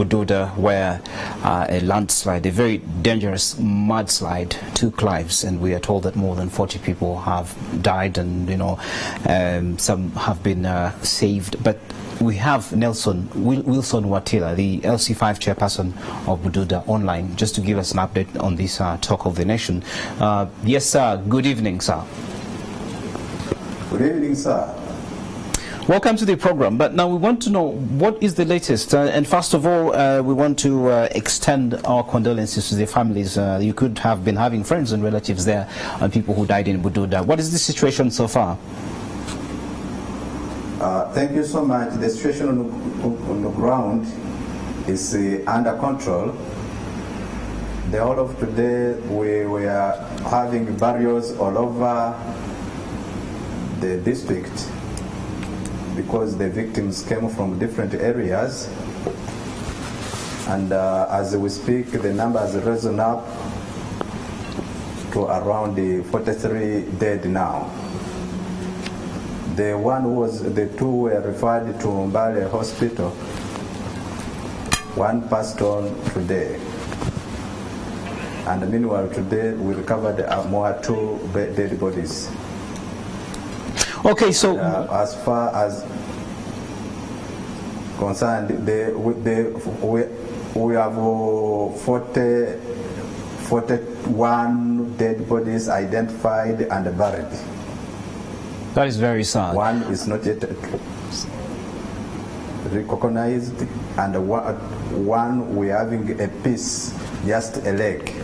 Bududa, where a landslide, a very dangerous mudslide, took lives, and we are told that more than 40 people have died, and some have been saved. But we have Wilson Watila, the LC5 chairperson of Bududa, online, just to give us an update on this talk of the nation. Yes, sir. Good evening, sir. Good evening, sir. Welcome to the program. But now we want to know what is the latest. And first of all, we want to extend our condolences to the families. You could have been having friends and relatives there, and people who died in Bududa. What is the situation so far? Thank you so much. The situation on the ground is under control. The whole of today, we are having burials all over the district, because the victims came from different areas, and as we speak, the number has risen up to around 43 dead now. The two were referred to Mbale Hospital. One passed on today, and meanwhile today we recovered two dead bodies. Okay, so as far as concerned, we have 41 dead bodies identified and buried. That is very sad. One is not yet recognized, and one we are having a piece, just a leg.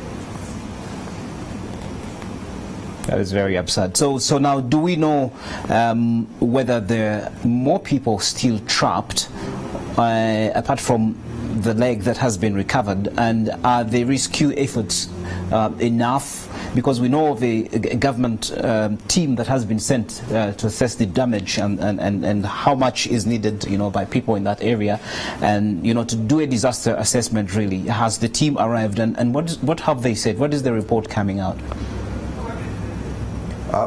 That is very absurd. So now, do we know whether there are more people still trapped, apart from the leg that has been recovered, and are the rescue efforts enough? Because we know of a government team that has been sent to assess the damage and how much is needed, by people in that area, and to do a disaster assessment. Really, has the team arrived, and what have they said? What is the report coming out?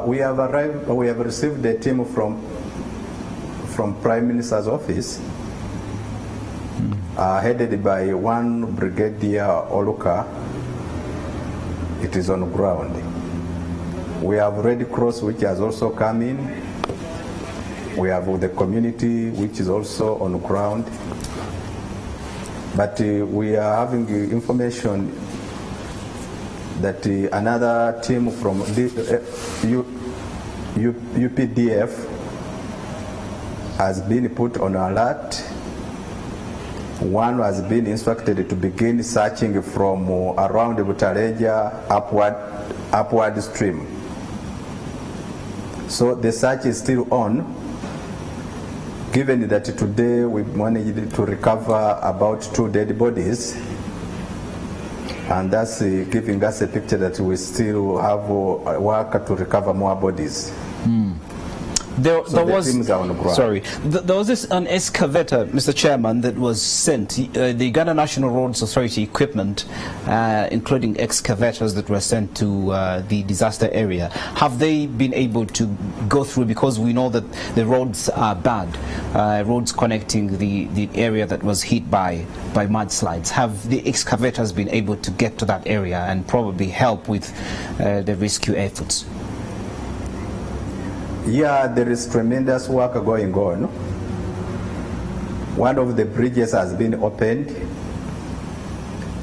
We have arrived. We have received a team from Prime Minister's office, headed by one Brigadier Oluka. It is on ground. We have Red Cross, which has also come in. We have the community, which is also on ground. But we are having information that another team from UPDF has been put on alert. One has been instructed to begin searching from around Butareja upward stream. So the search is still on, given that today we managed to recover about 2 dead bodies, and that's giving us a picture that we still have work to recover more bodies. There was this an excavator, Mr. Chairman, that was sent. The Uganda National Roads Authority equipment, including excavators that were sent to the disaster area. Have they been able to go through? Because we know that the roads are bad, roads connecting the area that was hit by mudslides. Have the excavators been able to get to that area and probably help with the rescue efforts? Yeah, there is tremendous work going on. One of the bridges has been opened.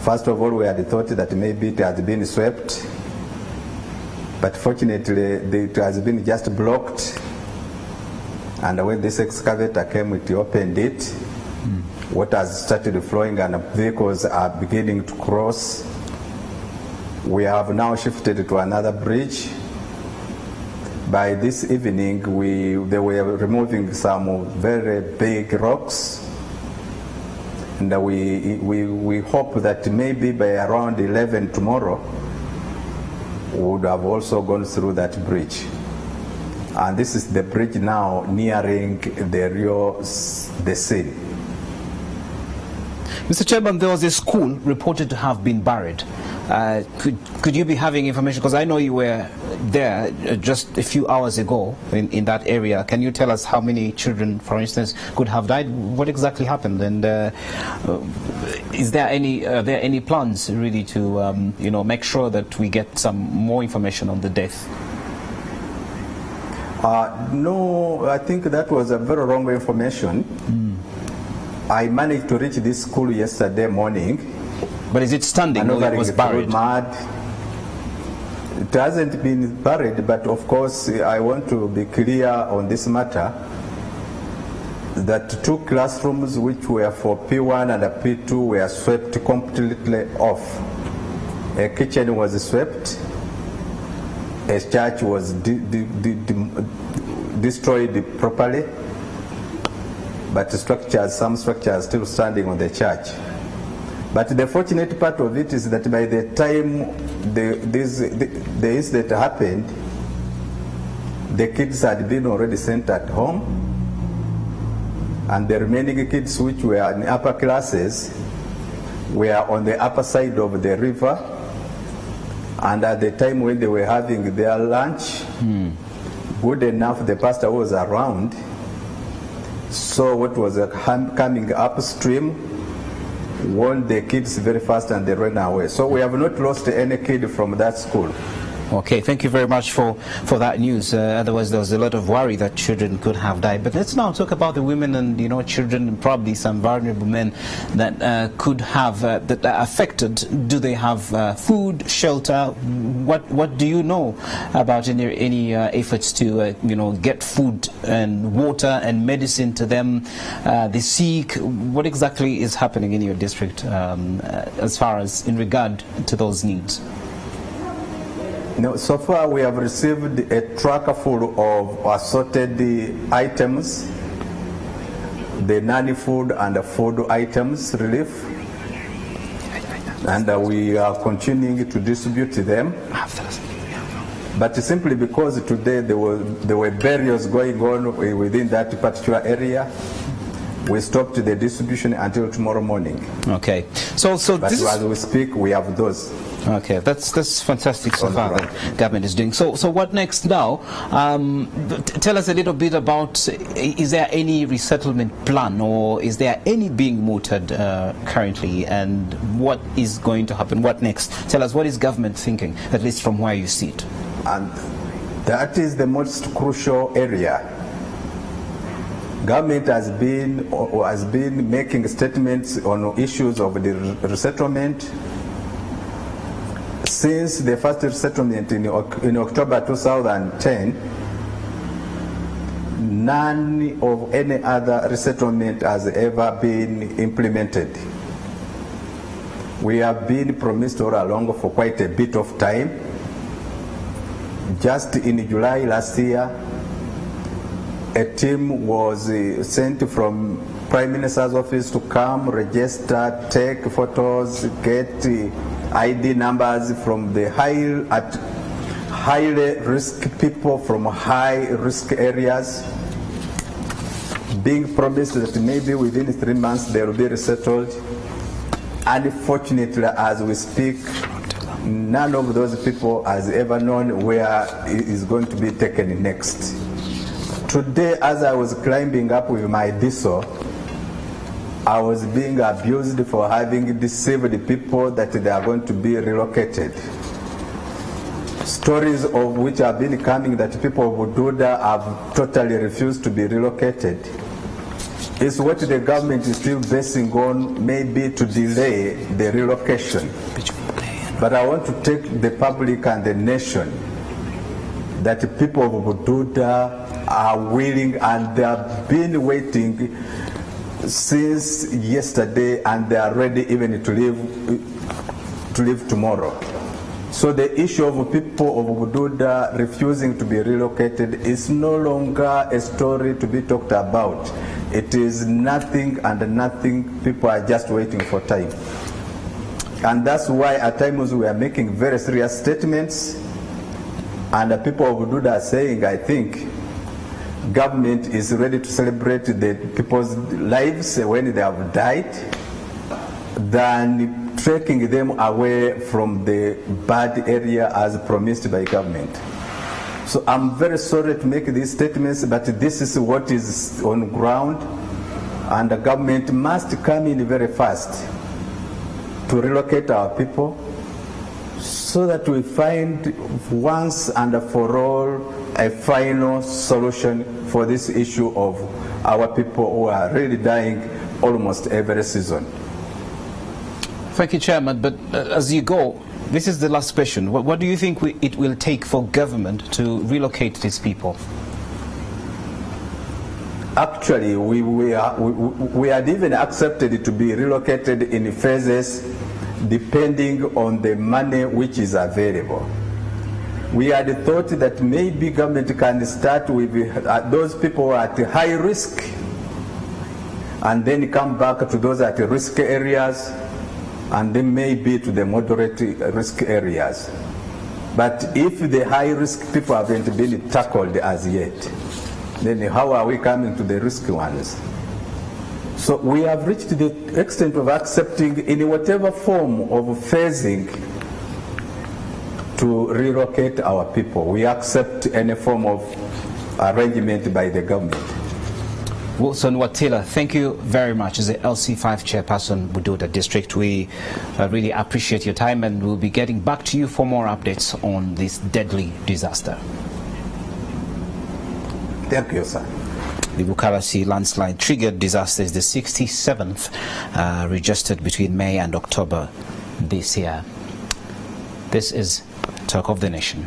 First of all, we had thought that maybe it has been swept, but fortunately it has been just blocked. And when this excavator came, it opened it. Water has started flowing and vehicles are beginning to cross. We have now shifted to another bridge. By this evening, they were removing some very big rocks, and we hope that maybe by around 11 tomorrow, we would have also gone through that bridge. And this is the bridge now nearing the scene. Mr. Chairman, there was a school reported to have been buried. Could you be having information? Because I know you were there just a few hours ago in that area. Can you tell us how many children, for instance, could have died? What exactly happened? And is there any plans really to make sure that we get some more information on the death? No, I think that was a very wrong information. I managed to reach this school yesterday morning. But is it standing or it was buried? Mud. It hasn't been buried, but of course I want to be clear on this matter that 2 classrooms which were for P1 and P2 were swept completely off. A kitchen was swept, a church was destroyed properly, but some structures are still standing on the church. But the fortunate part of it is that by the time the incident happened, the kids had been already sent at home, and the remaining kids which were in upper classes were on the upper side of the river, and at the time when they were having their lunch, good enough the pastor was around, so what was coming upstream warned the kids very fast and they ran away. So we have not lost any kid from that school. Okay, thank you very much for that news. Otherwise, there was a lot of worry that children could have died. But let's now talk about the women and children and probably some vulnerable men that could have that are affected. Do they have food, shelter? What do you know about any efforts to get food and water and medicine to them? The sick. What exactly is happening in your district as far as in regard to those needs? No, so far we have received a truck full of assorted items, the non-food and food items relief, and we are continuing to distribute them. But simply because today there were burials going on within that particular area, we stopped the distribution until tomorrow morning. Okay, so but as we speak, we have those. Okay, that's fantastic so far that government is doing. So what next now? Tell us a little bit about, is there any resettlement plan or is there any being mooted currently, and what is going to happen? What next? Tell us, what is government thinking, at least from where you sit? And that is the most crucial area. Government has been making statements on issues of the resettlement since the first resettlement in October 2010. None of any other resettlement has ever been implemented. We have been promised all along for quite a bit of time. Just in July last year, a team was sent from Prime Minister's office to come, register, take photos, get ID numbers from the highly risk people from high risk areas, being promised that maybe within 3 months they will be resettled. Unfortunately, as we speak, none of those people has ever known where it is going to be taken next. Today, as I was climbing up with my diesel, I was being abused for having deceived people that they are going to be relocated. Stories of which have been coming that people of Bududa have totally refused to be relocated. It's what the government is still basing on, maybe to delay the relocation. But I want to take the public and the nation that the people of Bududa are willing, and they have been waiting since yesterday, and they are ready even to leave tomorrow. So the issue of people of Bududa refusing to be relocated is no longer a story to be talked about. It is nothing and nothing. People are just waiting for time. And that's why at times we are making very serious statements, and the people of Bududa are saying, I think, government is ready to celebrate the people's lives when they have died, than taking them away from the bad area as promised by government. So I'm very sorry to make these statements, but this is what is on ground, and the government must come in very fast to relocate our people so that we find once and for all a final solution for this issue of our people who are really dying almost every season. Thank you, Chairman. But as you go, this is the last question. What do you think it will take for government to relocate these people? Actually, we had even accepted to be relocated in phases depending on the money which is available. We had thought that maybe government can start with those people at high risk and then come back to those at risk areas, and then maybe to the moderate risk areas. But if the high risk people haven't been tackled as yet, then how are we coming to the risky ones? So we have reached the extent of accepting in whatever form of phasing to relocate our people. We accept any form of arrangement by the government. Wilson Watila, thank you very much. As the LC5 chairperson, Bududa District, we really appreciate your time, and we'll be getting back to you for more updates on this deadly disaster. Thank you, sir. The Bukarasi landslide triggered disaster is the 67th registered between May and October this year. This is Talk of the Nation.